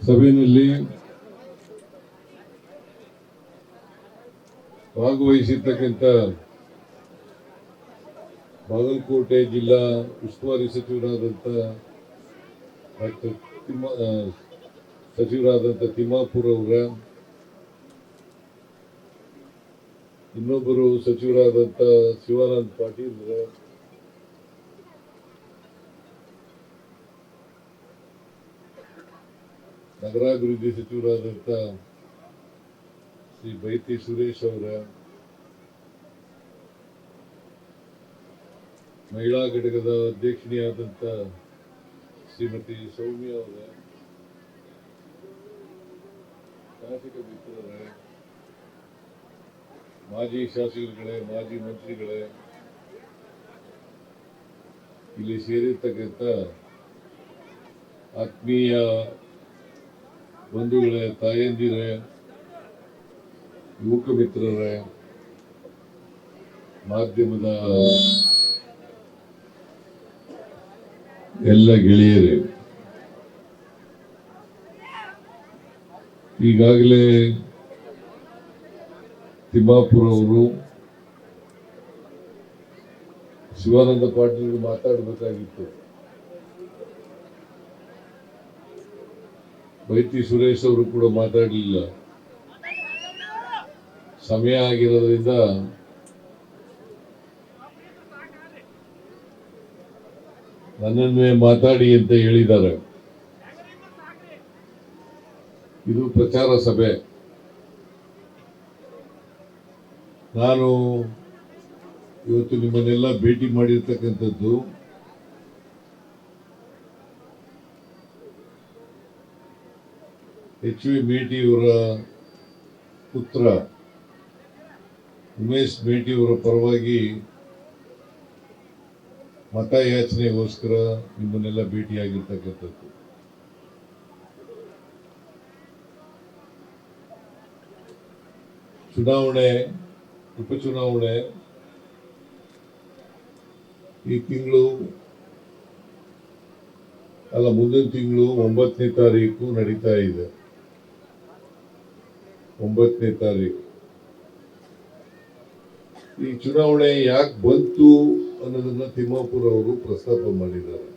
ಸಭೆಯಲ್ಲಿ ಭಾಗವಹಿಸಿರ್ತಕ್ಕಂಥ ಬಾಗಲಕೋಟೆ ಜಿಲ್ಲಾ ಉಸ್ತುವಾರಿ ಸಚಿವರಾದಂಥ ತಿಮ್ಮಾಪುರ್ ಅವರ, ಇನ್ನೊಬ್ಬರು ಸಚಿವರಾದಂಥ ಶಿವಾನಂದ ಪಾಟೀಲ್ ಅವರ, ನಗರಾಭಿವೃದ್ಧಿ ಸಚಿವರಾದಂಥ ಶ್ರೀ ಬೈತಿ ಸುರೇಶ್ ಅವರ, ಮಹಿಳಾ ಘಟಕದ ಅಧ್ಯಕ್ಷಿಣಿಯಾದಂಥ ಶ್ರೀಮತಿ ಸೌಮ್ಯ ಅವರ, ಶಾಸಕ ಮಿತ್ರರೇ, ಮಾಜಿ ಶಾಸಕರುಗಳೇ, ಮಾಜಿ ಮಂತ್ರಿಗಳೇ, ಇಲ್ಲಿ ಸೇರಿರ್ತಕ್ಕಂಥ ಆತ್ಮೀಯ ಬಂಧುಗಳೇ, ತಾಯಂದಿರೇ, ಯುವಕ ಮಿತ್ರರೇ, ಮಾಧ್ಯಮದ ಎಲ್ಲ ಗೆಳೆಯರೇ, ಈಗಾಗಲೇ ತಿಮ್ಮಾಪುರ್ ಅವರು ಶಿವಾನಂದ ಪಾಟೀಲ್ ಮಾತಾಡಬೇಕಾಗಿತ್ತು. ಬೈತಿ ಸುರೇಶ್ ಅವರು ಕೂಡ ಮಾತಾಡಲಿಲ್ಲ. ಸಮಯ ಆಗಿರೋದ್ರಿಂದ ನನ್ನನ್ನೇ ಮಾತಾಡಿ ಅಂತ ಹೇಳಿದ್ದಾರೆ. ಇದು ಪ್ರಚಾರ ಸಭೆ. ನಾನು ಇವತ್ತು ನಿಮ್ಮನ್ನೆಲ್ಲ ಭೇಟಿ ಮಾಡಿರ್ತಕ್ಕಂಥದ್ದು ಎಚ್.ವಿ. ಮೇಟಿಯವರ ಪುತ್ರ ಉಮೇಶ್ ಮೇಟಿಯವರ ಪರವಾಗಿ ಮತಯಾಚನೆಗೋಸ್ಕರ ನಿಮ್ಮನ್ನೆಲ್ಲ ಭೇಟಿಯಾಗಿರ್ತಕ್ಕಂಥದ್ದು. ಚುನಾವಣೆ, ಉಪಚುನಾವಣೆ ಈ ತಿಂಗಳು ಅಲ್ಲ, ಮುಂದಿನ ತಿಂಗಳು 9ನೇ ತಾರೀಕು ನಡೀತಾ ಇದೆ. 9ನೇ ತಾರೀಕು ಈ ಚುನಾವಣೆ ಯಾಕೆ ಬಂತು ಅನ್ನೋದನ್ನ ತಿಮ್ಮಾಪುರ್ ಅವರು ಪ್ರಸ್ತಾಪ ಮಾಡಿದ್ದಾರೆ.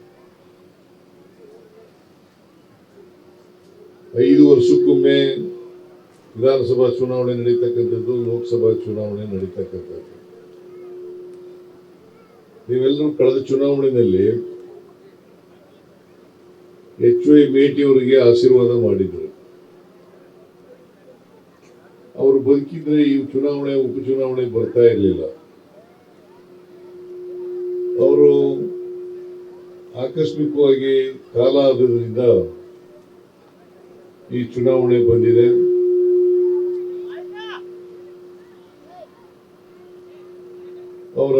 5 ವರ್ಷಕ್ಕೊಮ್ಮೆ ವಿಧಾನಸಭಾ ಚುನಾವಣೆ ನಡೀತಕ್ಕಂಥದ್ದು, ಲೋಕಸಭಾ ಚುನಾವಣೆ ನಡೀತಕ್ಕಂಥದ್ದು. ನೀವೆಲ್ಲರೂ ಕಳೆದ ಚುನಾವಣೆಯಲ್ಲಿ ಎಚ್.ವೈ. ಮೇಟಿ ಅವರಿಗೆ ಆಶೀರ್ವಾದ ಮಾಡಿದ್ರು. ಅವರು ಬದುಕಿದ್ರೆ ಈ ಚುನಾವಣೆ, ಉಪಚುನಾವಣೆ ಬರ್ತಾ ಇರಲಿಲ್ಲ. ಅವರು ಆಕಸ್ಮಿಕವಾಗಿ ಕಾಲ ಆದ್ರಿಂದ ಈ ಚುನಾವಣೆ ಬಂದಿದೆ. ಅವರ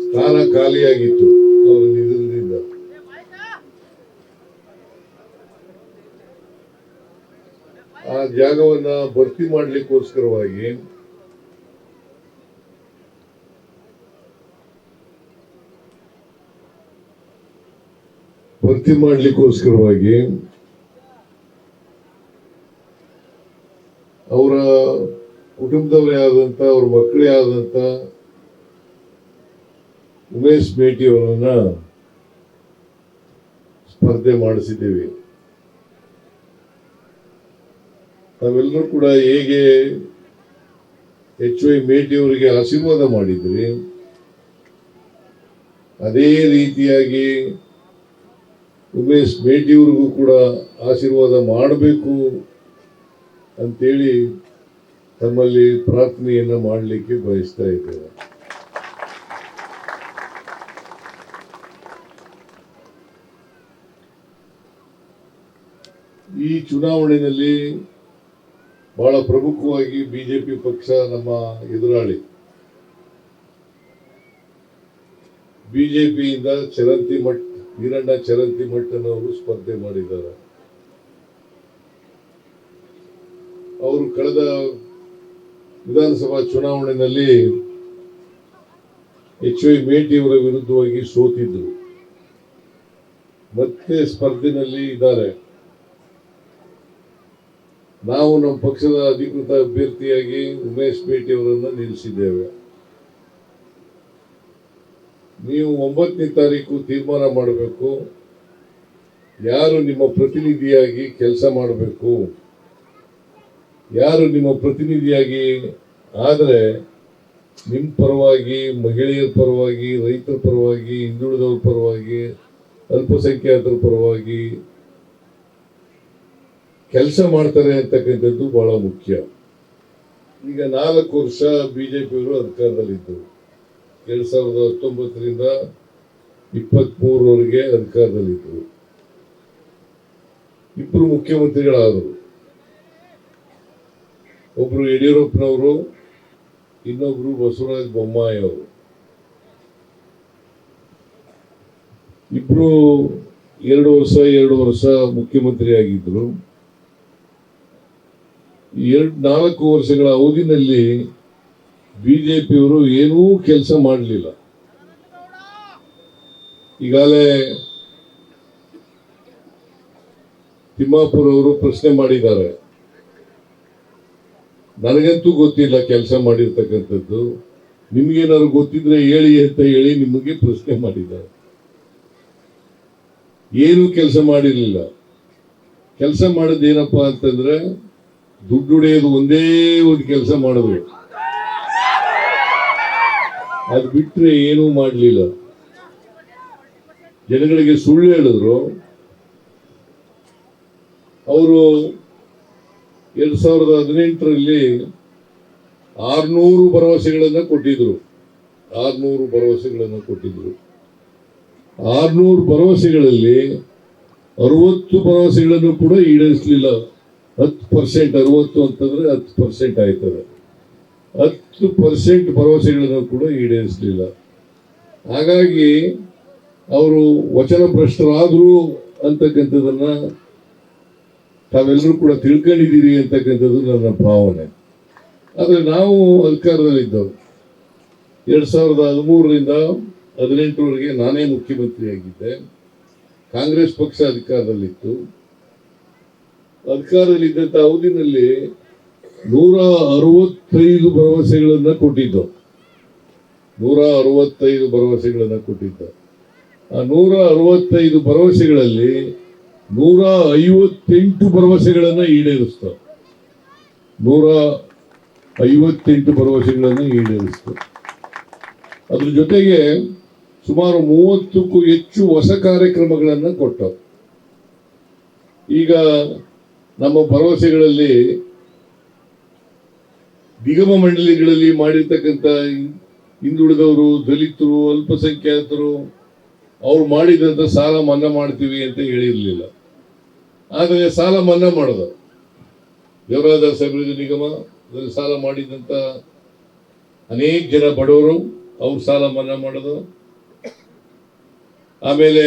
ಸ್ಥಾನ ಖಾಲಿಯಾಗಿತ್ತು ಅವರ ನಿಧನದಿಂದ. ಆ ಜಾಗವನ್ನ ಭರ್ತಿ ಮಾಡಲಿಕ್ಕೋಸ್ಕರವಾಗಿ ಅವರ ಕುಟುಂಬದವರೇ ಆದಂತ, ಅವ್ರ ಮಕ್ಕಳೇ ಆದಂತ ಉಮೇಶ್ ಮೇಟಿ ಅವರನ್ನ ಸ್ಪರ್ಧೆ ಮಾಡಿಸಿದ್ದೇವೆ. ನಾವೆಲ್ಲರೂ ಕೂಡ ಹೇಗೆ ಎಚ್.ವೈ. ಮೇಟಿ ಅವರಿಗೆ ಆಶೀರ್ವಾದ ಮಾಡಿದ್ರಿ, ಅದೇ ರೀತಿಯಾಗಿ ಉಮೇಶ್ ಮೇಟಿ ಅವರಿಗೂ ಕೂಡ ಆಶೀರ್ವಾದ ಮಾಡಬೇಕು ಅಂತೇಳಿ ತಮ್ಮಲ್ಲಿ ಪ್ರಾರ್ಥನೆಯನ್ನ ಮಾಡಲಿಕ್ಕೆ ಬಯಸ್ತಾ ಇದ್ದೇವೆ. ಈ ಚುನಾವಣೆಯಲ್ಲಿ ಬಹಳ ಪ್ರಮುಖವಾಗಿ ಬಿಜೆಪಿ ಪಕ್ಷ, ನಮ್ಮ ಎದುರಾಳಿ ಬಿಜೆಪಿಯಿಂದ ವೀರಣ್ಣ ಚರಂತಿಮಠನವರು ಸ್ಪರ್ಧೆ ಮಾಡಿದ್ದಾರೆ. ಅವರು ಕಳೆದ ವಿಧಾನಸಭಾ ಚುನಾವಣೆಯಲ್ಲಿ ಎಚ್.ವೈ. ಮೇಟಿ ಅವರ ವಿರುದ್ಧವಾಗಿ ಸೋತಿದ್ರು. ಮತ್ತೆ ಸ್ಪರ್ಧೆನಲ್ಲಿ ಇದ್ದಾರೆ. ನಾವು ನಮ್ಮ ಪಕ್ಷದ ಅಧಿಕೃತ ಅಭ್ಯರ್ಥಿಯಾಗಿ ಉಮೇಶ್ ಪೇಟೆ ಅವರನ್ನು ನಿಲ್ಲಿಸಿದ್ದೇವೆ. ನೀವು 9ನೇ ತಾರೀಕು ತೀರ್ಮಾನ ಮಾಡಬೇಕು, ಯಾರು ನಿಮ್ಮ ಪ್ರತಿನಿಧಿಯಾಗಿ ಕೆಲಸ ಮಾಡಬೇಕು, ಯಾರು ನಿಮ್ಮ ಪ್ರತಿನಿಧಿಯಾಗಿ ಆದರೆ ನಿಮ್ಮ ಪರವಾಗಿ, ಮಹಿಳೆಯರ ಪರವಾಗಿ, ರೈತರ ಪರವಾಗಿ, ಹಿಂದುಳಿದವರ ಪರವಾಗಿ, ಅಲ್ಪಸಂಖ್ಯಾತರ ಪರವಾಗಿ ಕೆಲಸ ಮಾಡ್ತಾರೆ ಅಂತಕ್ಕಂಥದ್ದು ಬಹಳ ಮುಖ್ಯ. ಈಗ 4 ವರ್ಷ ಬಿಜೆಪಿಯವರು ಅಧಿಕಾರದಲ್ಲಿದ್ದರು. 2019ರಿಂದ 23ರವರೆಗೆ ಅಧಿಕಾರದಲ್ಲಿದ್ದರು. ಇಬ್ಬರು ಮುಖ್ಯಮಂತ್ರಿಗಳಾದರು. ಒಬ್ರು ಯಡಿಯೂರಪ್ಪನವರು, ಇನ್ನೊಬ್ರು ಬಸವರಾಜ ಬೊಮ್ಮಾಯಿ ಅವರು. ಇಬ್ರು 2 ವರ್ಷ ಮುಖ್ಯಮಂತ್ರಿ ಆಗಿದ್ರು. 4 ವರ್ಷಗಳ ಅವಧಿನಲ್ಲಿ ಬಿಜೆಪಿಯವರು ಏನೂ ಕೆಲಸ ಮಾಡಲಿಲ್ಲ. ಈಗಾಗಲೇ ತಿಮ್ಮಾಪುರ ಅವರು ಪ್ರಶ್ನೆ ಮಾಡಿದ್ದಾರೆ. ನನಗಂತೂ ಗೊತ್ತಿಲ್ಲ ಕೆಲಸ ಮಾಡಿರ್ತಕ್ಕಂಥದ್ದು, ನಿಮ್ಗೇನಾದ್ರು ಗೊತ್ತಿದ್ರೆ ಹೇಳಿ ಅಂತ ಹೇಳಿ ನಿಮಗೆ ಪ್ರಶ್ನೆ ಮಾಡಿದ್ದಾರೆ. ಏನು ಕೆಲಸ ಮಾಡಿರಲಿಲ್ಲ. ಕೆಲಸ ಮಾಡೋದೇನಪ್ಪಾ ಅಂತಂದ್ರೆ ದುಡ್ಡು ಹೊಡೆಯೋದು ಒಂದೇ ಒಂದು ಕೆಲಸ ಮಾಡಿದ್ರು. ಅದು ಬಿಟ್ರೆ ಏನೂ ಮಾಡಲಿಲ್ಲ. ಜನಗಳಿಗೆ ಸುಳ್ಳು ಹೇಳಿದ್ರು. ಅವರು 2018ರಲ್ಲಿ 600 ಭರವಸೆಗಳನ್ನು ಕೊಟ್ಟಿದ್ರು. 600 ಭರವಸೆಗಳನ್ನು ಕೊಟ್ಟಿದ್ರು. 600 ಭರವಸೆಗಳಲ್ಲಿ 60 ಭರವಸೆಗಳನ್ನು ಕೂಡ ಈಡೇರಿಸಲಿಲ್ಲ. 10%, 60 ಅಂತಂದ್ರೆ 10% ಆಯ್ತದೆ. 10% ಭರವಸೆಗಳನ್ನು ಕೂಡ ಈಡೇರಿಸಲಿಲ್ಲ. ಹಾಗಾಗಿ ಅವರು ವಚನ ಭ್ರಷ್ಟರಾದ್ರು ಅಂತಕ್ಕಂಥದನ್ನ ತಾವೆಲ್ಲರೂ ಕೂಡ ತಿಳ್ಕೊಂಡಿದ್ದೀರಿ ಅಂತಕ್ಕಂಥದ್ದು ನನ್ನ ಭಾವನೆ. ಆದರೆ ನಾವು ಅಧಿಕಾರದಲ್ಲಿದ್ದವರು 2013ರಿಂದ 2018ರವರೆಗೆ ನಾನೇ ಮುಖ್ಯಮಂತ್ರಿಯಾಗಿದ್ದೆ. ಕಾಂಗ್ರೆಸ್ ಪಕ್ಷ ಅಧಿಕಾರದಲ್ಲಿತ್ತು. ಅಧಿಕಾರದಲ್ಲಿದ್ದಂಥ ಅವಧಿನಲ್ಲಿ 165 ಭರವಸೆಗಳನ್ನು ಕೊಟ್ಟಿದ್ದು. 165 ಭರವಸೆಗಳನ್ನು ಕೊಟ್ಟಿದ್ದ. ಆ 165 ಭರವಸೆಗಳಲ್ಲಿ 158 ಭರವಸೆಗಳನ್ನು ಈಡೇರಿಸ್ತು. 158 ಭರವಸೆಗಳನ್ನು ಈಡೇರಿಸ್ತು. ಅದ್ರ ಜೊತೆಗೆ ಸುಮಾರು 30ಕ್ಕೂ ಹೆಚ್ಚು ಹೊಸ ಕಾರ್ಯಕ್ರಮಗಳನ್ನು ಕೊಟ್ಟ. ಈಗ ನಮ್ಮ ಭರವಸೆಗಳಲ್ಲಿ ನಿಗಮ ಮಂಡಳಿಗಳಲ್ಲಿ ಮಾಡಿರ್ತಕ್ಕಂಥ ಹಿಂದುಳಿದವರು, ದಲಿತರು, ಅಲ್ಪಸಂಖ್ಯಾತರು ಅವ್ರು ಮಾಡಿದಂಥ ಸಾಲ ಮನ್ನಾ ಮಾಡ್ತೀವಿ ಅಂತ ಹೇಳಿರಲಿಲ್ಲ. ಆದರೆ ಸಾಲ ಮನ್ನಾ ಮಾಡೋದು ದೇವರಾದಾಸ್ ಅಭಿವೃದ್ಧಿ ನಿಗಮದಲ್ಲಿ ಸಾಲ ಮಾಡಿದಂಥ ಅನೇಕ ಜನ ಬಡವರು ಅವ್ರ ಸಾಲ ಮನ್ನಾ ಮಾಡೋದು. ಆಮೇಲೆ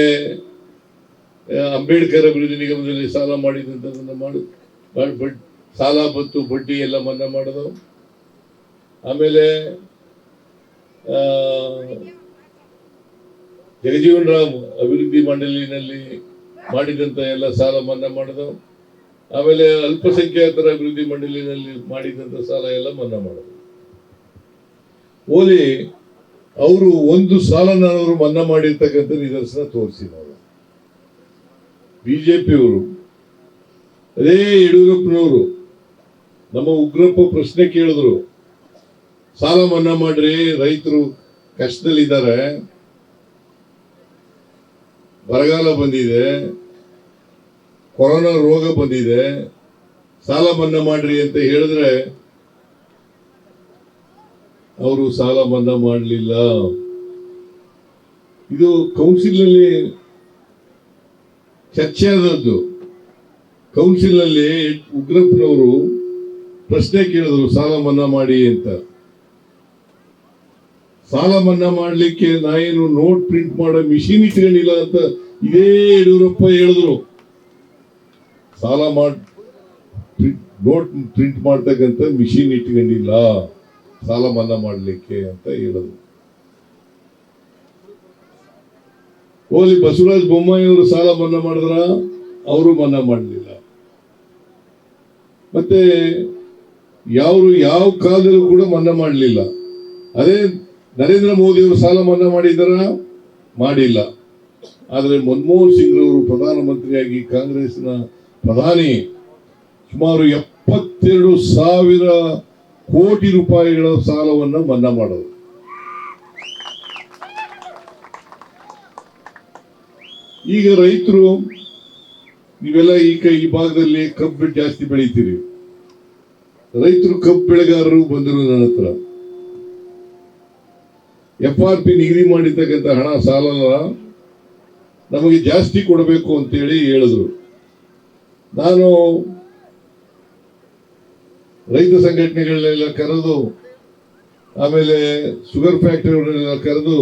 ಅಂಬೇಡ್ಕರ್ ಅಭಿವೃದ್ಧಿ ನಿಗಮದಲ್ಲಿ ಸಾಲ ಮಾಡಿದಂಥದನ್ನು ಸಾಲ ಮತ್ತು ಬಡ್ಡಿ ಎಲ್ಲ ಮನ್ನಾ ಮಾಡೋದು. ಆಮೇಲೆ ಜಗಜೀವನ್ ರಾಮ್ ಅಭಿವೃದ್ಧಿ ಮಂಡಳಿನಲ್ಲಿ ಮಾಡಿದಂಥ ಎಲ್ಲ ಸಾಲ ಮನ್ನಾ ಮಾಡೋದು. ಆಮೇಲೆ ಅಲ್ಪಸಂಖ್ಯಾತರ ಅಭಿವೃದ್ಧಿ ಮಂಡಳಿನಲ್ಲಿ ಮಾಡಿದಂಥ ಸಾಲ ಎಲ್ಲ ಮನ್ನಾ ಮಾಡೋದು. ಓದಿ ಅವರು ಒಂದು ಸಾಲನಾದ್ರು ಮನ್ನಾ ಮಾಡಿರ್ತಕ್ಕಂಥ ನಿದರ್ಶನ ತೋರಿಸಿ ನಾವು. ಬಿಜೆಪಿಯವರು, ಅದೇ ಯಡಿಯೂರಪ್ಪನವರು ನಮ್ಮ ಉಗ್ರಪ್ಪ ಪ್ರಶ್ನೆ ಕೇಳಿದ್ರು, ಸಾಲ ಮನ್ನಾ ಮಾಡ್ರಿ, ರೈತರು ಕಷ್ಟದಲ್ಲಿದ್ದಾರೆ, ಬರಗಾಲ ಬಂದಿದೆ, ಕೊರೋನಾ ರೋಗ ಬಂದಿದೆ, ಸಾಲ ಮನ್ನಾ ಮಾಡ್ರಿ ಅಂತ ಹೇಳಿದ್ರೆ ಅವರು ಸಾಲ ಮನ್ನಾ ಮಾಡಲಿಲ್ಲ. ಇದು ಕೌನ್ಸಿಲ್ನಲ್ಲಿ ಚರ್ಚೆ ಆದದ್ದು. ಕೌನ್ಸಿಲ್ನಲ್ಲಿ ಉಗ್ರಪ್ಪನವರು ಪ್ರಶ್ನೆ ಕೇಳಿದ್ರು, ಸಾಲ ಮನ್ನಾ ಮಾಡಿ ಅಂತ. ಸಾಲ ಮನ್ನಾ ಮಾಡ್ಲಿಕ್ಕೆ ನಾನೇನು ನೋಟ್ ಪ್ರಿಂಟ್ ಮಾಡೋ ಮಿಷಿನ್ ಇಟ್ಕೊಂಡಿಲ್ಲ ಅಂತ ಇದೇ ಯಡಿಯೂರಪ್ಪ ಹೇಳಿದ್ರು. ಸಾಲ ನೋಟ್ ಪ್ರಿಂಟ್ ಮಾಡ್ತಕ್ಕಂಥ ಮಿಷಿನ್ ಇಟ್ಕೊಂಡಿಲ್ಲ ಸಾಲ ಮನ್ನಾ ಮಾಡಲಿಕ್ಕೆ ಅಂತ ಹೇಳಿದ್ರು. ಹೋಲಿ ಬಸವರಾಜ ಬೊಮ್ಮಾಯಿ ಅವರು ಸಾಲ ಮನ್ನಾ ಮಾಡಿದ್ರ, ಅವರು ಮನ್ನಾ ಮಾಡಲಿಲ್ಲ. ಮತ್ತೆ ಯಾವ ಕಾಲದಲ್ಲೂ ಕೂಡ ಮನ್ನಾ ಮಾಡಲಿಲ್ಲ. ಅದೇ ನರೇಂದ್ರ ಮೋದಿ ಅವರು ಸಾಲ ಮನ್ನಾ ಮಾಡಿದಾರ, ಮಾಡಿಲ್ಲ. ಆದರೆ ಮನಮೋಹನ್ ಸಿಂಗ್ ಅವರು ಪ್ರಧಾನಮಂತ್ರಿಯಾಗಿ ಕಾಂಗ್ರೆಸ್ನ ಪ್ರಧಾನಿ ಸುಮಾರು 72,000 ಕೋಟಿ ರೂಪಾಯಿಗಳ ಸಾಲವನ್ನು ಮನ್ನಾ ಮಾಡೋದು. ಈಗ ರೈತರು, ನೀವೆಲ್ಲ ಈ ಭಾಗದಲ್ಲಿ ಕಬ್ಬು ಜಾಸ್ತಿ ಬೆಳೀತೀರಿ. ರೈತರು ಕಬ್ಬು ಬೆಳೆಗಾರರು ಬಂದರು ನನ್ನ ಹತ್ರ. FRP ನಿಗದಿ ಮಾಡಿರ್ತಕ್ಕಂಥ ಹಣ ಸಾಲನ ನಮಗೆ ಜಾಸ್ತಿ ಕೊಡಬೇಕು ಅಂತೇಳಿ ಹೇಳಿದ್ರು. ನಾನು ರೈತ ಸಂಘಟನೆಗಳನ್ನೆಲ್ಲ ಕರೆದು, ಆಮೇಲೆ ಶುಗರ್ ಫ್ಯಾಕ್ಟರಿಗಳನ್ನೆಲ್ಲ ಕರೆದು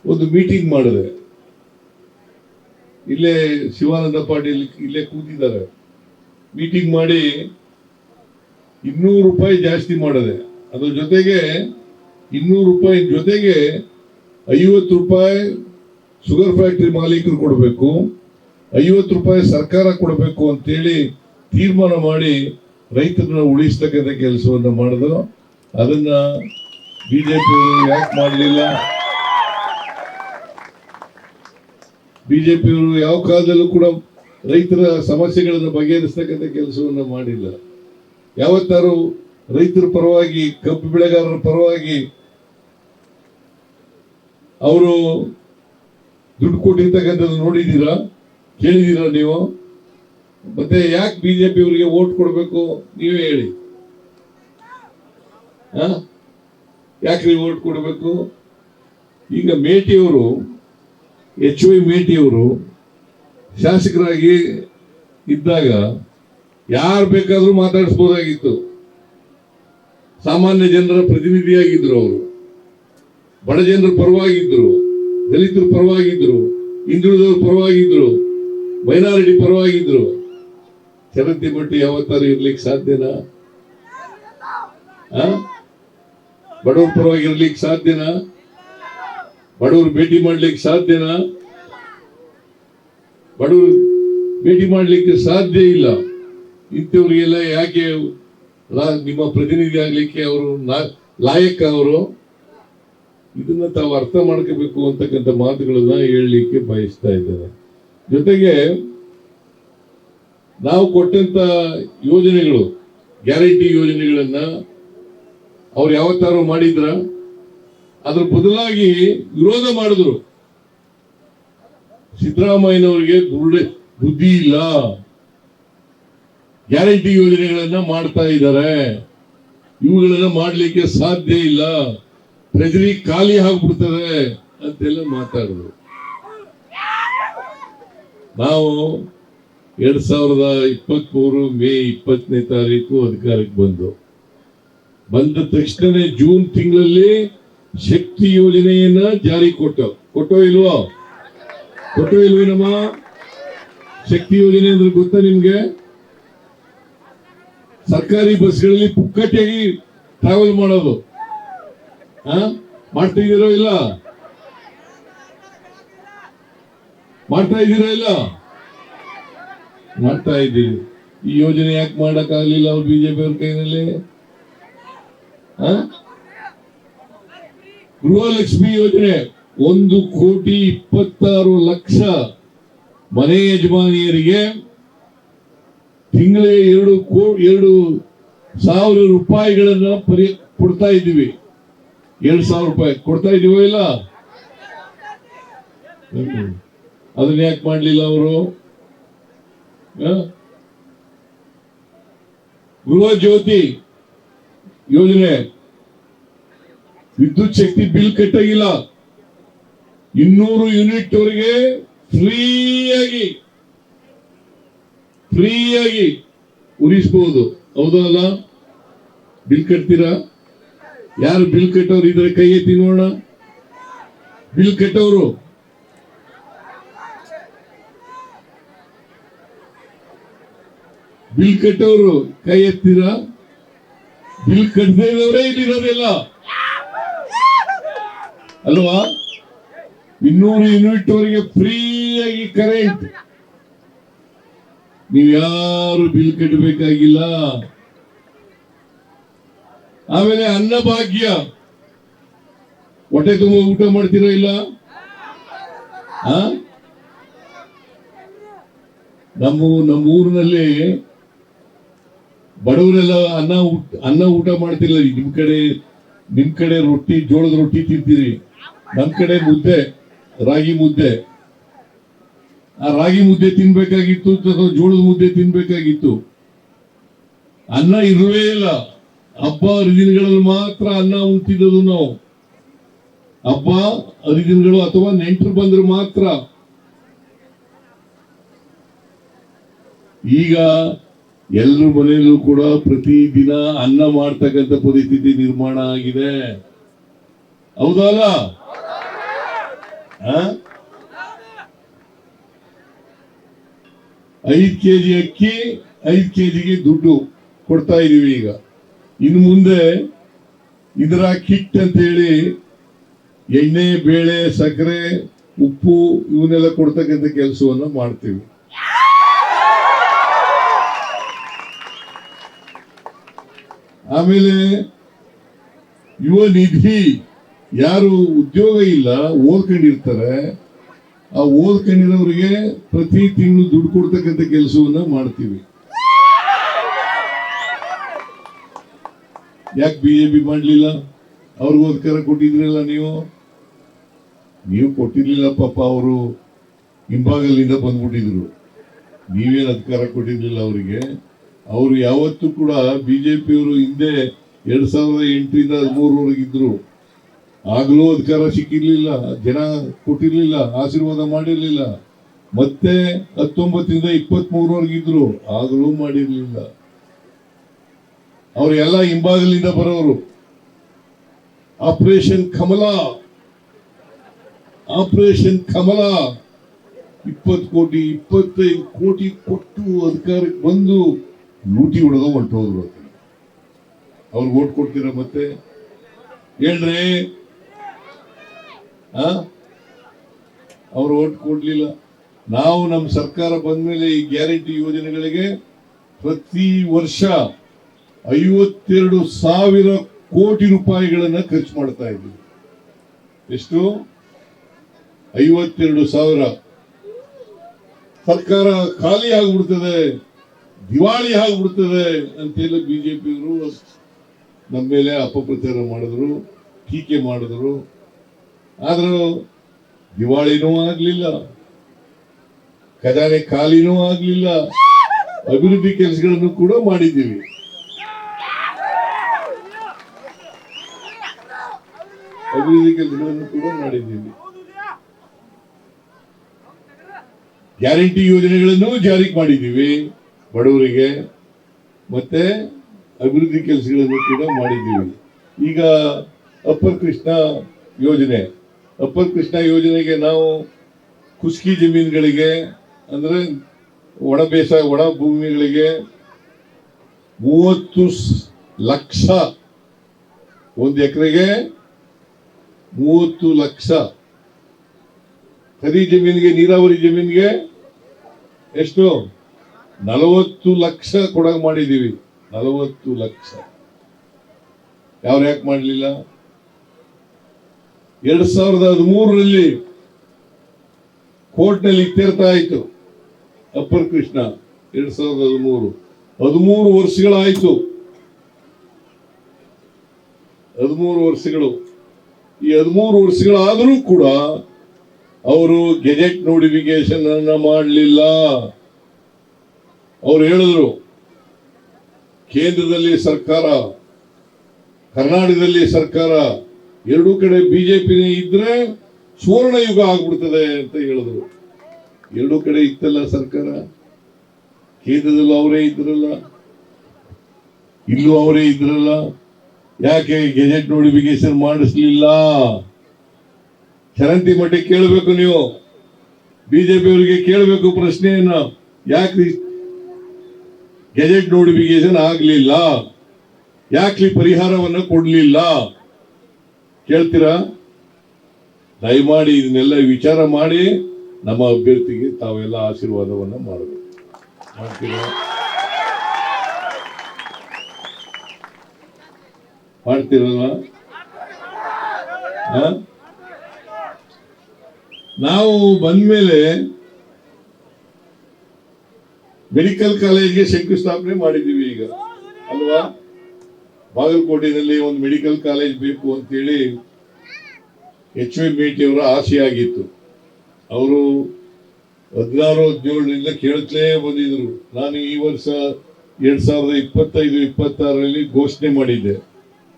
ಒಂದು ಮೀಟಿಂಗ್ ಮಾಡಿದೆ. ಇಲ್ಲೇ ಶಿವಾನಂದ ಪಾಟೀಲ್ ಇಲ್ಲೇ ಕೂತಿದ್ದಾರೆ. ಮೀಟಿಂಗ್ ಮಾಡಿ 200 ರೂಪಾಯಿ ಜಾಸ್ತಿ ಮಾಡಿದೆ. ಅದ್ರ ಜೊತೆಗೆ 200 ರೂಪಾಯಿ ಜೊತೆಗೆ 50 ರೂಪಾಯಿ ಶುಗರ್ ಫ್ಯಾಕ್ಟರಿ ಮಾಲೀಕರು ಕೊಡಬೇಕು, 50 ರೂಪಾಯಿ ಸರ್ಕಾರ ಕೊಡಬೇಕು ಅಂತೇಳಿ ತೀರ್ಮಾನ ಮಾಡಿ ರೈತರನ್ನ ಉಳಿಸ್ತಕ್ಕಂಥ ಕೆಲಸವನ್ನು ಮಾಡಿದ್ರು. ಅದನ್ನ ಬಿಜೆಪಿ ಯಾಕೆ ಮಾಡಲಿಲ್ಲ? ಬಿಜೆಪಿಯವರು ಯಾವ ಕಾಲದಲ್ಲೂ ಕೂಡ ರೈತರ ಸಮಸ್ಯೆಗಳನ್ನು ಬಗೆಹರಿಸ್ತಕ್ಕಂಥ ಕೆಲಸವನ್ನು ಮಾಡಿಲ್ಲ. ಯಾವತ್ತಾರು ರೈತರ ಪರವಾಗಿ, ಕಬ್ಬು ಬೆಳೆಗಾರರ ಪರವಾಗಿ ಅವರು ದುಡ್ಡು ಕೊಟ್ಟಿರ್ತಕ್ಕಂಥದ್ದು ನೋಡಿದ್ದೀರಾ? ಕೇಳಿದ್ದೀರಾ ನೀವು? ಮತ್ತೆ ಯಾಕೆ ಬಿಜೆಪಿ ಅವರಿಗೆ ವೋಟ್ ಕೊಡಬೇಕು ನೀವೇ ಹೇಳಿ. ಯಾಕ್ರಿ ವೋಟ್ ಕೊಡಬೇಕು? ಈಗ ಮೇಟಿಯವರು, HY ಮೇಟಿಯವರು ಶಾಸಕರಾಗಿ ಇದ್ದಾಗ ಯಾರು ಬೇಕಾದ್ರೂ ಮಾತಾಡಿಸ್ಬೋದಾಗಿತ್ತು. ಸಾಮಾನ್ಯ ಜನರ ಪ್ರತಿನಿಧಿಯಾಗಿದ್ರು. ಅವರು ಬಡ ಜನರ ಪರವಾಗಿದ್ರು, ದಲಿತರ ಪರವಾಗಿದ್ರು, ಹಿಂದುಳಿದವ್ರ ಪರವಾಗಿದ್ರು, ಮೈನಾರಿಟಿ ಪರವಾಗಿದ್ರು. ಚರಂತಿ ಮಟ್ಟಿ ಯಾವತ್ತಾರು ಇರ್ಲಿಕ್ಕೆ ಸಾಧ್ಯನಾ? ಬಡವ್ರ ಪರವಾಗಿ ಇರ್ಲಿಕ್ಕೆ ಸಾಧ್ಯನಾ? ಬಡವ್ರು ಭೇಟಿ ಮಾಡ್ಲಿಕ್ಕೆ ಸಾಧ್ಯನಾ? ಬಡವರು ಭೇಟಿ ಮಾಡ್ಲಿಕ್ಕೆ ಸಾಧ್ಯ ಇಲ್ಲ. ಇಂಥವ್ರಿಗೆಲ್ಲ ಯಾಕೆ ನಿಮ್ಮ ಪ್ರತಿನಿಧಿ ಆಗ್ಲಿಕ್ಕೆ ಅವರು ಲಾಯಕ? ಅವರು ಇದನ್ನ ತಾವು ಅರ್ಥ ಮಾಡ್ಕೋಬೇಕು ಅಂತಕ್ಕಂಥ ಮಾತುಗಳನ್ನ ಹೇಳಲಿಕ್ಕೆ ಬಯಸ್ತಾ ಇದ್ದಾರೆ. ಜೊತೆಗೆ ನಾವು ಕೊಟ್ಟಂತ ಯೋಜನೆಗಳು, ಗ್ಯಾರಂಟಿ ಯೋಜನೆಗಳನ್ನ ಅವ್ರು ಯಾವತ್ತಾರು ಮಾಡಿದ್ರ? ಅದ್ರ ಬದಲಾಗಿ ವಿರೋಧ ಮಾಡಿದ್ರು. ಸಿದ್ದರಾಮಯ್ಯನವರಿಗೆ ಬುದ್ಧಿ ಇಲ್ಲ, ಗ್ಯಾರಂಟಿ ಯೋಜನೆಗಳನ್ನ ಮಾಡ್ತಾ ಇದ್ದಾರೆ, ಇವುಗಳನ್ನ ಮಾಡ್ಲಿಕ್ಕೆ ಸಾಧ್ಯ ಇಲ್ಲ, ಟ್ರೆಜರಿ ಖಾಲಿ ಆಗ್ಬಿಡ್ತದೆ ಅಂತೆಲ್ಲ ಮಾತಾಡಿದ್ರು. ನಾವು 2023 ಮೇ 20ನೇ ತಾರೀಕು ಅಧಿಕಾರಕ್ಕೆ ಬಂದ ತಕ್ಷಣ ಜೂನ್ ತಿಂಗಳಲ್ಲಿ ಶಕ್ತಿ ಯೋಜನೆಯನ್ನ ಜಾರಿ ಕೊಟ್ಟೋ ಇಲ್ವೇನಮ್ಮ? ಶಕ್ತಿ ಯೋಜನೆ ಅಂದ್ರೆ ಗೊತ್ತಾ ನಿಮ್ಗೆ? ಸರ್ಕಾರಿ ಬಸ್ಗಳಲ್ಲಿ ಪುಕ್ಕಟೆಯಾಗಿ ಟ್ರಾವೆಲ್ ಮಾಡೋದು. ಮಾಡ್ತಾ ಇದ್ದೀರೋ ಇಲ್ಲ? ಮಾಡ್ತಾ ಇದ್ದೀರಿ. ಈ ಯೋಜನೆ ಯಾಕೆ ಮಾಡಕ್ ಆಗ್ಲಿಲ್ಲ ಅವ್ರು ಬಿಜೆಪಿ ಅವ್ರ ಕೈನಲ್ಲಿ? ಗೃಹಲಕ್ಷ್ಮಿ ಯೋಜನೆ 1,26,00,000 ಮನೆ ಯಜಮಾನಿಯರಿಗೆ ತಿಂಗಳಿಗೆ 2,000 ರೂಪಾಯಿಗಳನ್ನ ಕೊಡ್ತಾ ಇದ್ದೀವಿ. 2,000 ರೂಪಾಯಿ ಕೊಡ್ತಾ ಇದೀವೋ ಇಲ್ಲ? ಅದನ್ನ ಯಾಕೆ ಮಾಡ್ಲಿಲ್ಲ ಅವರು? ಗೃಹ ಜ್ಯೋತಿ ಯೋಜನೆ, ವಿದ್ಯುತ್ ಶಕ್ತಿ ಬಿಲ್ ಕಟ್ಟಾಗಿಲ್ಲ. 200 ಯೂನಿಟ್ ವರೆಗೆ ಫ್ರೀಯಾಗಿ ಉರಿಸಬಹುದು. ಹೌದಾ ಅಲ್ಲ? ಬಿಲ್ ಕಟ್ತೀರಾ? ಯಾರು ಬಿಲ್ ಕಟ್ಟೋರು ಇದ್ರೆ ಕೈ ಎತ್ತಿ ನೋಡೋಣ. ಬಿಲ್ ಕಟ್ಟೋರು ಕೈ ಎತ್ತೀರಾ? ಬಿಲ್ ಕಟ್ಟದೇ ಇರೋರೇ ಇಲ್ಲಿರೋದಿಲ್ಲ ಅಲ್ವಾ? 200 ಯೂನಿಟ್ ವರೆಗೆ ಫ್ರೀಯಾಗಿ ಕರೆಂಟ್. ನೀವು ಯಾರು ಬಿಲ್ ಕಟ್ಟಬೇಕಾಗಿಲ್ಲ. ಆಮೇಲೆ ಅನ್ನಭಾಗ್ಯ, ಹೊಟ್ಟೆ ತುಂಬ ಊಟ ಮಾಡ್ತೀರಾ ಇಲ್ಲ? ನಮ್ಮ ಊರಿನಲ್ಲಿ ಬಡವರೆಲ್ಲ ಅನ್ನ ಊಟ ಮಾಡ್ತಿಲ್ಲ. ನಿಮ್ ಕಡೆ ರೊಟ್ಟಿ, ಜೋಳದ ರೊಟ್ಟಿ ತಿಂತೀರಿ. ನಮ್ ಕಡೆ ಮುದ್ದೆ, ರಾಗಿ ಮುದ್ದೆ. ಆ ರಾಗಿ ಮುದ್ದೆ ತಿನ್ಬೇಕಾಗಿತ್ತು ಅಥವಾ ಜೋಳದ ಮುದ್ದೆ ತಿನ್ಬೇಕಾಗಿತ್ತು. ಅನ್ನ ಇರುವೇ ಇಲ್ಲ. ಹಬ್ಬ ಹರಿದಿನಗಳಲ್ಲಿ ಮಾತ್ರ ಅನ್ನ ಉಂಟಿದ್ದು ನಾವು. ಹಬ್ಬ ಹರಿದಿನಗಳು ಅಥವಾ ನೆಂಟರು ಬಂದ್ರೆ ಮಾತ್ರ. ಈಗ ಎಲ್ಲರ ಮನೆಯಲ್ಲೂ ಕೂಡ ಪ್ರತಿದಿನ ಅನ್ನ ಮಾಡ್ತಕ್ಕಂಥ ಪರಿಸ್ಥಿತಿ ನಿರ್ಮಾಣ ಆಗಿದೆ. ಹೌದಲ್ಲ? 5 kg ಅಕ್ಕಿ, 5 kgಗೆ ದುಡ್ಡು ಕೊಡ್ತಾ ಇದೀವಿ. ಈಗ ಇನ್ನು ಮುಂದೆ ಇದರ ಕಿಟ್ ಅಂತ ಹೇಳಿ ಎಣ್ಣೆ, ಬೇಳೆ, ಸಕ್ಕರೆ, ಉಪ್ಪು ಇವನ್ನೆಲ್ಲ ಕೊಡ್ತಕ್ಕಂಥ ಕೆಲಸವನ್ನ ಮಾಡ್ತೀವಿ. ಆಮೇಲೆ ಯುವ ನಿಧಿ, ಯಾರು ಉದ್ಯೋಗ ಇಲ್ಲ ಓದ್ಕೊಂಡಿರ್ತಾರೆ, ಆ ಓದ್ಕೊಂಡಿರೋರಿಗೆ ಪ್ರತಿ ತಿಂಗಳು ದುಡ್ಡು ಕೊಡ್ತಕ್ಕಂಥ ಕೆಲಸವನ್ನ ಮಾಡ್ತೀವಿ. ಯಾಕೆ ಬಿಜೆಪಿ ಮಾಡ್ಲಿಲ್ಲ? ಅವ್ರಿಗೂ ಅಧಿಕಾರ ಕೊಟ್ಟಿದ್ರಲ್ಲ. ನೀವು ಕೊಟ್ಟಿರ್ಲಿಲ್ಲ ಪಾಪ. ಅವರು ಹಿಂಭಾಗಲಿಂದ ಬಂದ್ಬಿಟ್ಟಿದ್ರು. ನೀವೇನು ಅಧಿಕಾರ ಕೊಟ್ಟಿರ್ಲಿಲ್ಲ ಅವರಿಗೆ. ಅವರು ಯಾವತ್ತೂ ಕೂಡ ಬಿಜೆಪಿಯವರು ಹಿಂದೆ 2008ರಿಂದ 2013ವರೆಗಿದ್ರು. ಆಗ್ಲೂ ಅಧಿಕಾರ ಸಿಕ್ಕಿರ್ಲಿಲ್ಲ, ಜನ ಕೊಟ್ಟಿರ್ಲಿಲ್ಲ, ಆಶೀರ್ವಾದ ಮಾಡಿರ್ಲಿಲ್ಲ. ಮತ್ತೆ 19ರಿಂದ 23ವರೆಗಿದ್ರು, ಆಗ್ಲೂ ಮಾಡಿರ್ಲಿಲ್ಲ. ಅವರೆಲ್ಲ ಹಿಂಭಾಗಲಿಂದ ಬರೋರು. ಆಪರೇಷನ್ ಕಮಲ 20 ಕೋಟಿ 25 ಕೋಟಿ ಕೊಟ್ಟು ಅಧಿಕಾರಕ್ಕೆ ಬಂದು ಲೂಟಿ ಹೊಡೆದ ಹೊರಟೋದ್ರು. ಅವ್ರಿಗೆ ಓಟ್ ಕೊಡ್ತೀರಾ ಮತ್ತೆ? ಹೇಳ್ರಿ. ಅವ್ರು ಓಟ್ ಕೊಡ್ಲಿಲ್ಲ. ನಾವು ನಮ್ಮ ಸರ್ಕಾರ ಬಂದ್ಮೇಲೆ ಈ ಗ್ಯಾರಂಟಿ ಯೋಜನೆಗಳಿಗೆ ಪ್ರತಿ ವರ್ಷ 52,000 ಕೋಟಿ ರೂಪಾಯಿಗಳನ್ನ ಖರ್ಚು ಮಾಡ್ತಾ ಇದ್ದೀವಿ. ಎಷ್ಟು? 52,000. ಸರ್ಕಾರ ಖಾಲಿ ಆಗ್ಬಿಡ್ತದೆ, ದಿವಾಳಿ ಆಗ್ಬಿಡ್ತದೆ ಅಂತೇಳಿ ಬಿಜೆಪಿಯವರು ನಮ್ಮ ಮೇಲೆ ಅಪಪ್ರಚಾರ ಮಾಡಿದ್ರು, ಟೀಕೆ ಮಾಡಿದ್ರು. ಆದ್ರೂ ದಿವಾಳಿನೂ ಆಗ್ಲಿಲ್ಲ, ಖಜಾನೆ ಖಾಲಿನೂ ಆಗ್ಲಿಲ್ಲ. ಅಭಿವೃದ್ಧಿ ಕೆಲಸಗಳನ್ನು ಕೂಡ ಮಾಡಿದ್ದೀವಿ. ಗ್ಯಾರಂಟಿ ಯೋಜನೆಗಳನ್ನು ಜಾರಿಗೆ ಮಾಡಿದ್ದೀವಿ ಬಡವರಿಗೆ, ಮತ್ತೆ ಅಭಿವೃದ್ಧಿ ಕೆಲಸಗಳನ್ನು ಕೂಡ ಮಾಡಿದ್ದೀವಿ. ಈಗ ಅಪ್ಪರ್ ಕೃಷ್ಣ ಯೋಜನೆಗೆ ನಾವು ಕುಸ್ಕಿ ಜಮೀನುಗಳಿಗೆ, ಅಂದ್ರೆ ಒಣ ಬೇಸಾಯ, ಒಣ ಭೂಮಿಗಳಿಗೆ 30 ಲಕ್ಷ, 1 ಎಕರೆಗೆ 30 ಲಕ್ಷ. ಖರೀ ಜಮೀನಿಗೆ, ನೀರಾವರಿ ಜಮೀನಿಗೆ ಎಷ್ಟು? 40 ಲಕ್ಷ ಕೊಡಂಗ್ ಮಾಡಿದ್ದೀವಿ. 40 ಲಕ್ಷ. ಯಾಕೆ ಮಾಡಲಿಲ್ಲ? 2013ರಲ್ಲಿ ಕೋರ್ಟ್ನಲ್ಲಿ ಇತ್ಯರ್ಥ ಆಯಿತು. ಅಪ್ಪರ್ ಕೃಷ್ಣ 2013 ವರ್ಷಗಳಾಯಿತು. 13 ವರ್ಷಗಳು. ಈ 13 ವರ್ಷಗಳಾದರೂ ಕೂಡ ಅವರು ಗೆಜೆಟ್ ನೋಟಿಫಿಕೇಶನ್ ಅನ್ನ ಮಾಡಲಿಲ್ಲ. ಅವ್ರು ಹೇಳಿದ್ರು, ಕೇಂದ್ರದಲ್ಲಿ ಸರ್ಕಾರ, ಕರ್ನಾಟಕದಲ್ಲಿ ಸರ್ಕಾರ, ಎರಡೂ ಕಡೆ ಬಿಜೆಪಿ ಇದ್ರೆ ಸುವರ್ಣ ಯುಗ ಆಗ್ಬಿಡ್ತದೆ ಅಂತ ಹೇಳಿದ್ರು. ಎರಡೂ ಕಡೆ ಇತ್ತಲ್ಲ ಸರ್ಕಾರ, ಕೇಂದ್ರದಲ್ಲೂ ಅವರೇ ಇದ್ರಲ್ಲ, ಇಲ್ಲೂ ಅವರೇ ಇದ್ರಲ್ಲ. ಯಾಕೆ ಗೆಜೆಟ್ ನೋಟಿಫಿಕೇಶನ್ ಮಾಡಿಸ್ಲಿಲ್ಲ? ಚರಂತಿ ಮಠಕ್ಕೆ ಕೇಳಬೇಕು ನೀವು, ಬಿಜೆಪಿ ಅವರಿಗೆ ಕೇಳಬೇಕು ಪ್ರಶ್ನೆಯನ್ನ. ಯಾಕೆ ಗೆಜೆಟ್ ನೋಟಿಫಿಕೇಶನ್ ಆಗ್ಲಿಲ್ಲ? ಯಾಕೆ ಪರಿಹಾರವನ್ನು ಕೊಡ್ಲಿಲ್ಲ? ಕೇಳ್ತೀರಾ? ದಯಮಾಡಿ ಇದನ್ನೆಲ್ಲ ವಿಚಾರ ಮಾಡಿ ನಮ್ಮ ಅಭ್ಯರ್ಥಿಗೆ ತಾವೆಲ್ಲ ಆಶೀರ್ವಾದವನ್ನ ಮಾಡಬೇಕು. ಮಾಡ್ತೀರಾ? ಮಾಡ್ತೀರಲ್ಲ? ನಾವು ಬಂದ್ಮೇಲೆ ಮೆಡಿಕಲ್ ಕಾಲೇಜ್ಗೆ ಶಂಕುಸ್ಥಾಪನೆ ಮಾಡಿದ್ದೀವಿ ಈಗ ಅಲ್ವಾ. ಬಾಗಲಕೋಟೆಯಲ್ಲಿ ಒಂದು ಮೆಡಿಕಲ್ ಕಾಲೇಜ್ ಬೇಕು ಅಂತೇಳಿ HY ಮೇಟಿ ಅವರ ಆಸೆಯಾಗಿತ್ತು. ಅವರು 16-17ರಿಂದ ಕೇಳುತ್ತಲೇ ಬಂದಿದ್ರು. ನಾನು ಈ ವರ್ಷ 2025-26ರಲ್ಲಿ ಘೋಷಣೆ ಮಾಡಿದ್ದೆ,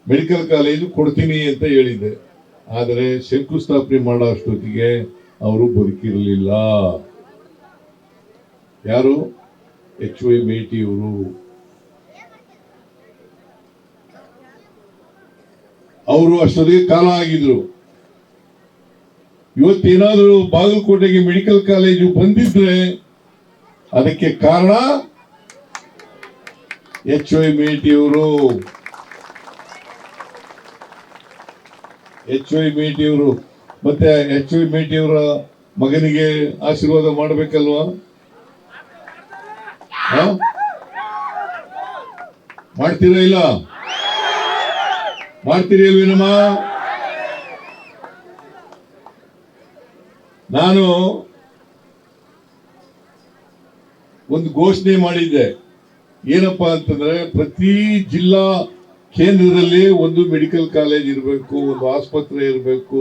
ಮೆಡಿಕಲ್ ಕಾಲೇಜು ಕೊಡ್ತೀನಿ ಅಂತ ಹೇಳಿದ್ದೆ. ಆದರೆ ಶಂಕುಸ್ಥಾಪನೆ ಮಾಡೋ ಅಷ್ಟೊತ್ತಿಗೆ ಅವರು ಬದುಕಿರಲಿಲ್ಲ. ಯಾರು? HY ಮೇಟಿ ಅವರು ಅಷ್ಟೊತ್ತಿಗೆ ಕಾಲ ಆಗಿದ್ರು. ಇವತ್ತೇನಾದರೂ ಬಾಗಲಕೋಟೆಗೆ ಮೆಡಿಕಲ್ ಕಾಲೇಜು ಬಂದಿದ್ರೆ ಅದಕ್ಕೆ ಕಾರಣ HY ಮೇಟಿ ಅವರು. HY ಮೇಟಿ ಅವರು ಮತ್ತೆ HY ಮೇಟಿ ಅವರ ಮಗನಿಗೆ ಆಶೀರ್ವಾದ ಮಾಡಬೇಕಲ್ವಾ? ಮಾಡ್ತೀರಾ? ಇಲ್ಲ ಮಾಡ್ತೀರಿ ಅಲ್ವೇನಮ್ಮ? ನಾನು ಒಂದು ಘೋಷಣೆ ಮಾಡಿದ್ದೆ. ಏನಪ್ಪಾ ಅಂತಂದ್ರೆ, ಪ್ರತಿ ಜಿಲ್ಲಾ ಕೇಂದ್ರದಲ್ಲಿ ಒಂದು ಮೆಡಿಕಲ್ ಕಾಲೇಜ್ ಇರಬೇಕು, ಒಂದು ಆಸ್ಪತ್ರೆ ಇರಬೇಕು,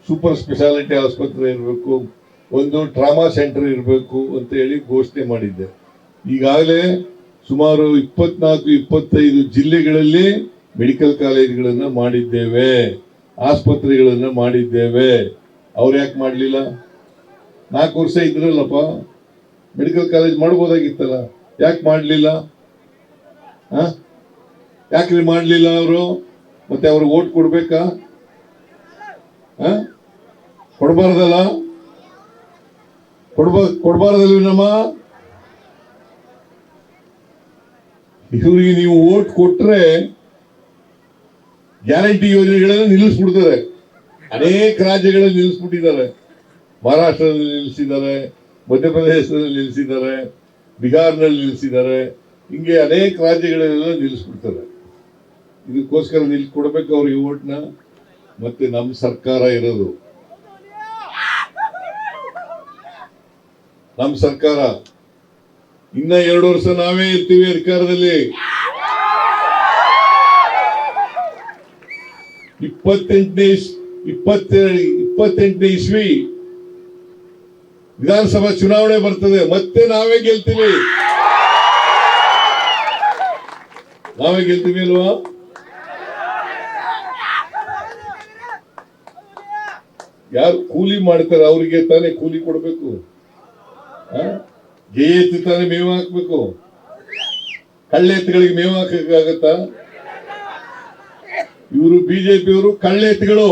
ಸೂಪರ್ ಸ್ಪೆಷಾಲಿಟಿ ಆಸ್ಪತ್ರೆ ಇರಬೇಕು, ಒಂದು ಟ್ರಾಮಾ ಸೆಂಟರ್ ಇರಬೇಕು ಅಂತ ಹೇಳಿ ಘೋಷಣೆ ಮಾಡಿದ್ದೆ. ಈಗಾಗಲೇ ಸುಮಾರು 24-25 ಜಿಲ್ಲೆಗಳಲ್ಲಿ ಮೆಡಿಕಲ್ ಕಾಲೇಜ್ಗಳನ್ನ ಮಾಡಿದ್ದೇವೆ, ಆಸ್ಪತ್ರೆಗಳನ್ನ ಮಾಡಿದ್ದೇವೆ. ಅವ್ರು ಯಾಕೆ ಮಾಡಲಿಲ್ಲ? 4 ವರ್ಷ ಇದ್ರಲ್ಲಪ್ಪ, ಮೆಡಿಕಲ್ ಕಾಲೇಜ್ ಮಾಡ್ಬೋದಾಗಿತ್ತಲ್ಲ, ಯಾಕೆ ಮಾಡಲಿಲ್ಲ? ಯಾಕ್ರಿ ಮಾಡಲಿಲ್ಲ ಅವರು? ಮತ್ತೆ ಅವ್ರಿಗೆ ಓಟ್ ಕೊಡ್ಬೇಕಾ? ಕೊಡಬಾರ್ದಲ್ಲ? ಕೊಡಬಾರ್ದಲ್ವೇನಮ್ಮ? ಇವರಿಗೆ ನೀವು ಓಟ್ ಕೊಟ್ರೆ ಗ್ಯಾರಂಟಿ ಯೋಜನೆಗಳನ್ನು ನಿಲ್ಲಿಸ್ಬಿಡ್ತಾರೆ. ಅನೇಕ ರಾಜ್ಯಗಳಲ್ಲಿ ನಿಲ್ಲಿಸ್ಬಿಟ್ಟಿದ್ದಾರೆ. ಮಹಾರಾಷ್ಟ್ರದಲ್ಲಿ ನಿಲ್ಲಿಸಿದ್ದಾರೆ, ಮಧ್ಯಪ್ರದೇಶದಲ್ಲಿ ನಿಲ್ಲಿಸಿದ್ದಾರೆ, ಬಿಹಾರ್ನಲ್ಲಿ ನಿಲ್ಲಿಸಿದ್ದಾರೆ. ಹಿಂಗೆ ಅನೇಕ ರಾಜ್ಯಗಳೆಲ್ಲ ನಿಲ್ಲಿಸ್ಬಿಡ್ತಾರೆ. ಇದಕ್ಕೋಸ್ಕರ ಕೊಡ್ಬೇಕು ಅವ್ರಿಗೆ ಓಟ್ನ. ಮತ್ತೆ ನಮ್ಮ ಸರ್ಕಾರ ಇರೋದು, ನಮ್ಮ ಸರ್ಕಾರ ಇನ್ನ 2 ವರ್ಷ ನಾವೇ ಇರ್ತೀವಿ ಅಧಿಕಾರದಲ್ಲಿ. 28ನೇ ಇಸ್ವಿ ವಿಧಾನಸಭಾ ಚುನಾವಣೆ ಬರ್ತದೆ, ಮತ್ತೆ ನಾವೇ ಗೆಲ್ತೀವಿ. ನಾವೇ ಗೆಲ್ತೀವಿ ಅಲ್ವಾ? ಯಾರು ಕೂಲಿ ಮಾಡ್ತಾರೆ ಅವರಿಗೆ ತಾನೇ ಕೂಲಿ ಕೊಡ್ಬೇಕು. ಎತ್ತು ತಾನೇ ಮೇವು ಹಾಕ್ಬೇಕು. ಕಳ್ಳೆ ಎತ್ತುಗಳಿಗೆ ಮೇವು ಹಾಕಕ್ಕಾಗತ್ತಾ? ಇವರು ಬಿಜೆಪಿಯವರು ಕಳ್ಳೆ ಎತ್ತುಗಳು.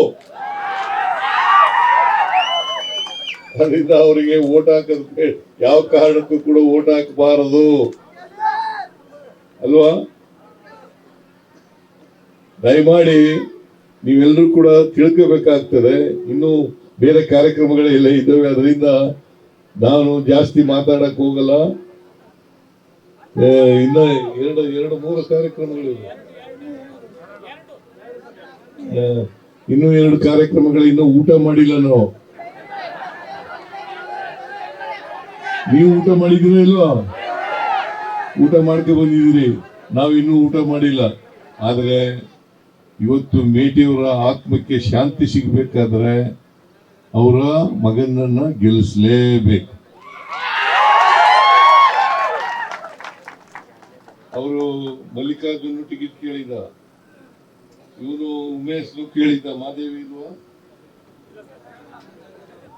ಅದರಿಂದ ಅವರಿಗೆ ಓಟ್ ಹಾಕೋದಕ್ಕೆ ಯಾವ ಕಾರಣಕ್ಕೂ ಕೂಡ ಓಟ್ ಹಾಕಬಾರದು ಅಲ್ವಾ? ದಯಮಾಡಿ ನೀವೆಲ್ಲರೂ ಕೂಡ ತಿಳ್ಕೋಬೇಕಾಗ್ತದೆ. ಇನ್ನು ಬೇರೆ ಕಾರ್ಯಕ್ರಮಗಳೆಲ್ಲ ಇದ್ದಾವೆ, ಅದರಿಂದ ನಾನು ಜಾಸ್ತಿ ಮಾತಾಡಕ್ ಹೋಗಲ್ಲ. ಇನ್ನ 2-3 ಕಾರ್ಯಕ್ರಮಗಳಿವೆ. ಇನ್ನೂ 2 ಕಾರ್ಯಕ್ರಮಗಳು ಇನ್ನೂ ಊಟ ಮಾಡಿಲ್ಲ ನಾವು. ನೀವು ಊಟ ಮಾಡಿದಿರ ಇಲ್ವಾ? ಊಟ ಮಾಡ್ಕೊ ಬಂದಿದ್ದೀರಿ, ನಾವು ಇನ್ನೂ ಊಟ ಮಾಡಿಲ್ಲ. ಆದ್ರೆ ಇವತ್ತು ಮೇಟಿಯವರ ಆತ್ಮಕ್ಕೆ ಶಾಂತಿ ಸಿಗಬೇಕಾದ್ರೆ ಅವರ ಮಗನನ್ನ ಗೆಲ್ಲಿಸಲೇಬೇಕು. ಅವರು ಮಲ್ಲಿಕಾರ್ಜುನ್ ಟಿಕೆಟ್ ಕೇಳಿದ, ಇವನು ಉಮೇಶ್ ಕೇಳಿದ್ದ,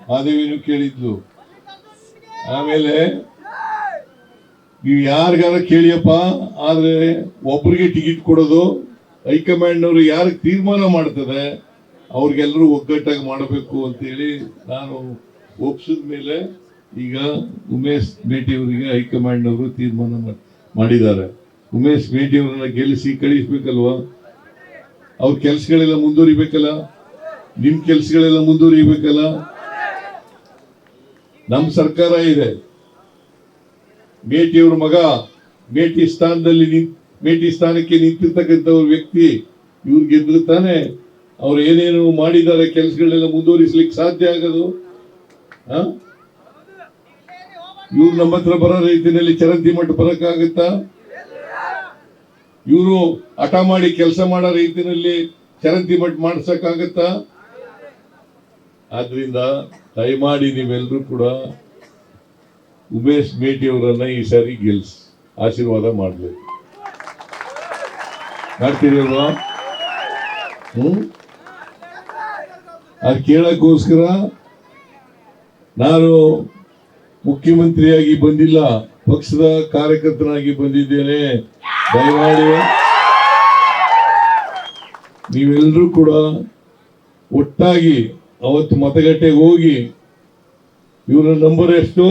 ಮಾದೇವಿನೂ ಕೇಳಿದ್ಲು. ಆಮೇಲೆ ನೀವು ಯಾರಿಗಾರ ಕೇಳಿಯಪ್ಪ, ಆದ್ರೆ ಒಬ್ಬರಿಗೆ ಟಿಕೆಟ್ ಕೊಡೋದು ಹೈಕಮಾಂಡ್ನವರು ಯಾರಿಗೆ ತೀರ್ಮಾನ ಮಾಡ್ತದೆ ಅವ್ರಿಗೆಲ್ಲರೂ ಒಗ್ಗಟ್ಟಾಗಿ ಮಾಡಬೇಕು ಅಂತೇಳಿ ನಾನು ಒಪ್ಸಿದ ಮೇಲೆ ಈಗ ಉಮೇಶ್ ಮೇಟಿ ಅವರಿಗೆ ಹೈಕಮಾಂಡ್ನವರು ತೀರ್ಮಾನ ಮಾಡಿದ್ದಾರೆ. ಉಮೇಶ್ ಮೇಟಿ ಅವರನ್ನ ಗೆಲ್ಲಿಸಿ ಕಳಿಸ್ಬೇಕಲ್ವಾ? ಅವ್ರ ಕೆಲಸಗಳೆಲ್ಲ ಮುಂದುವರಿಬೇಕಲ್ಲ. ನಿಮ್ ಕೆಲ್ಸಗಳೆಲ್ಲ ಮುಂದುವರಿಬೇಕಲ್ಲ. ನಮ್ ಸರ್ಕಾರ ಇದೆ, ಮೇಟಿಯವ್ರ ಮಗ ಮೇಟಿ ಸ್ಥಾನಕ್ಕೆ ನಿಂತಿರ್ತಕ್ಕಂಥ ವ್ಯಕ್ತಿ ಇವ್ರು ಗೆದ್ರು ತಾನೆ ಅವ್ರು ಏನೇನು ಮಾಡಿದ್ದಾರೆ ಕೆಲಸಗಳೆಲ್ಲ ಮುಂದುವರಿಸ್ಲಿಕ್ಕೆ ಸಾಧ್ಯ ಆಗೋದು. ಇವ್ರು ನಮ್ಮ ಹತ್ರ ಬರೋ ರೀತಿಯಲ್ಲಿ ಚರಂತಿ ಮಠ ಬರಕ್ಕಾಗತ್ತಾ? ಇವರು ಹಠ ಮಾಡಿ ಕೆಲಸ ಮಾಡೋ ರೀತಿಯಲ್ಲಿ ಚರಂತಿ ಮಠ ಮಾಡ್ಸಕ್ಕಾಗತ್ತಾ? ಆದ್ರಿಂದ ದಯಮಾಡಿ ನೀವೆಲ್ಲರೂ ಕೂಡ ಉಮೇಶ್ ಮೇಟಿ ಅವರನ್ನ ಈ ಸಾರಿ ಆಶೀರ್ವಾದ ಮಾಡ್ಬೇಕು. ಮಾಡ್ತೀರಿ ಅಲ್ವಾ? ಅದು ಕೇಳಕ್ಕೋಸ್ಕರ ನಾನು ಮುಖ್ಯಮಂತ್ರಿಯಾಗಿ ಬಂದಿಲ್ಲ, ಪಕ್ಷದ ಕಾರ್ಯಕರ್ತನಾಗಿ ಬಂದಿದ್ದೇನೆ. ದಯಮಾಡಿ ನೀವೆಲ್ಲರೂ ಕೂಡ ಒಟ್ಟಾಗಿ ಅವತ್ತು ಮತಗಟ್ಟೆಗೆ ಹೋಗಿ ಇವರ ನಂಬರ್ ಎಷ್ಟು?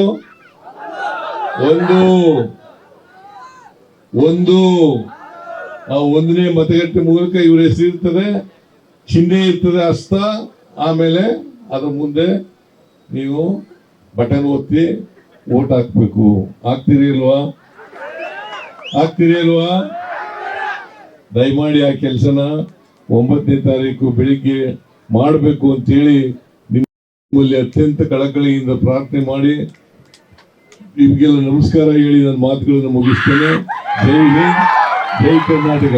ಒಂದು ಆ ಒಂದನೇ ಮತಗಟ್ಟೆ ಮೂಲಕ ಇವ್ರ ಹೆಸರು ಇರ್ತದೆ, ಚಿಹ್ನೆ ಇರ್ತದೆ, ಹಸ್ತ. ಆಮೇಲೆ ಅದ್ರ ಮುಂದೆ ನೀವು ಬಟನ್ ಒತ್ತಿ ವೋಟ್ ಹಾಕ್ಬೇಕು. ಹಾಕ್ತೀರಿ ಅಲ್ವಾ? ದಯಮಾಡಿ ಆ ಕೆಲಸನ 9ನೇ ತಾರೀಕು ಬೆಳಿಗ್ಗೆ ಮಾಡಬೇಕು ಅಂತೇಳಿ ನಿಮ್ಮಲ್ಲಿ ಅತ್ಯಂತ ಕಳಕಳಿಯಿಂದ ಪ್ರಾರ್ಥನೆ ಮಾಡಿ ನಿಮ್ಗೆಲ್ಲ ನಮಸ್ಕಾರ ಹೇಳಿ ನನ್ನ ಮಾತುಗಳನ್ನು ಮುಗಿಸ್ತೇನೆ. ಜೈ ಹಿಂದ್, ಜೈ ಕರ್ನಾಟಕ.